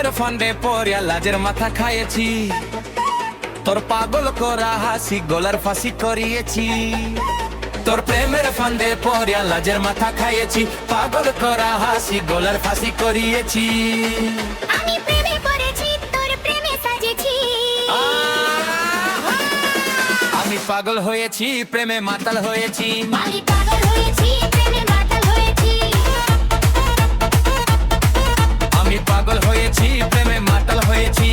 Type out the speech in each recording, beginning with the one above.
প্রেমের ফান্ডে পড়িয়া লাজের মাথা খাইয়েছি, তোর পাগল করা হাসি গলার ফাঁসি করিয়েছি। তোর প্রেমের ফান্দে পড়িয়া লাজের মাথা খাইয়েছি, পাগল করা হাসি গলার ফাঁসি করিয়েছি। আমি প্রেমে পড়েছি, তোর প্রেমে সাজেছি। আমি পাগল হয়েছি, প্রেমে মাতাল হয়েছি। আমি পাগল হয়েছি, প্রেমে মাতাল হয়েছি। আমি পাগল হয়েছি, প্রেমে মাতাল হয়েছি।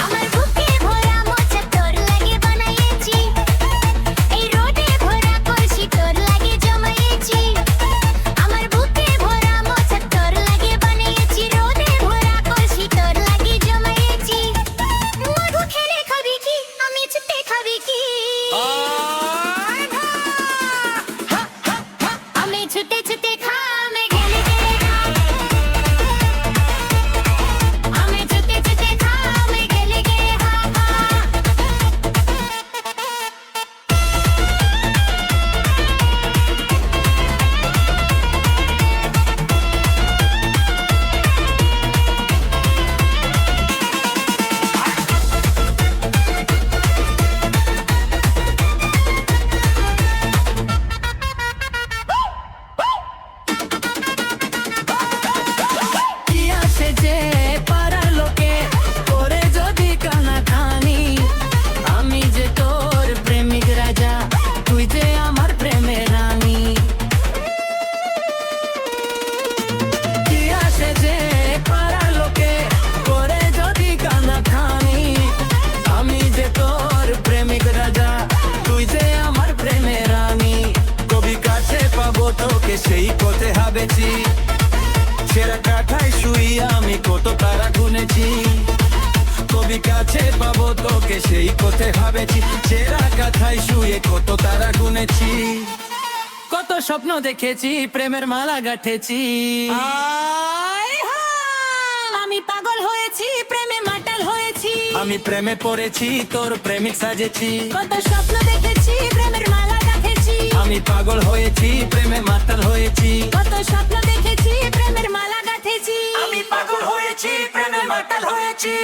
আমার বুকে ভরা মোচা তোর লাগে বানাইছি, এই রোদে ভরা কলসি তোর লাগে জমাইছি। আমার বুকে ভরা মোচা তোর লাগে বানাইছি, রোদে ভরা কলসি তোর লাগে জমাইছি। মধু খেলে খাবি কি, আমি চুপে খাবি কি? আমি ছুটে ছুটে খা, আমি গেলে গেলে খা। আমি ছুটে ছুটে খা, আমি গেলে গেলে খা খা। কি আসে যে পাড়ার লোকে করে যদি কানাকানি, আমি যে তোর প্রেমিক রাজা, তুই যে আমার প্রেমের রানী। কি আসে যে পাড়ার লোকে করে যদি কানাকানি, আমি যে তোর প্রেমিক রাজা, তুই যে আমার প্রেমের রানী। কবি কাছে পাবো তোকে সেই পথে হাবেছি, ছেঁড়া কাঠায় শুইয়া আমি কত তারা গুনেছি। কবি কাছে পাবো তোকে সেই পথে ভাবেছি, ছেঁড়া কাঠায় শুয়ে কত তারা গুনেছি। কত স্বপ্ন দেখেছি, প্রেমের মালা গাঁথেছি। আমি পাগল হয়েছি, প্রেমে মাতাল হয়েছি। আমি প্রেমে পড়েছি, তোর প্রেমিক সাজেছি। কত স্বপ্ন দেখেছি, প্রেমের মালা গাঁথেছি। আমি পাগল হয়েছি, প্রেমে মাতাল হয়েছি। কত স্বপ্ন দেখেছি, প্রেমের মালা গাঁথেছি। আমি পাগল হয়েছি, প্রেমে মাতাল হয়েছি।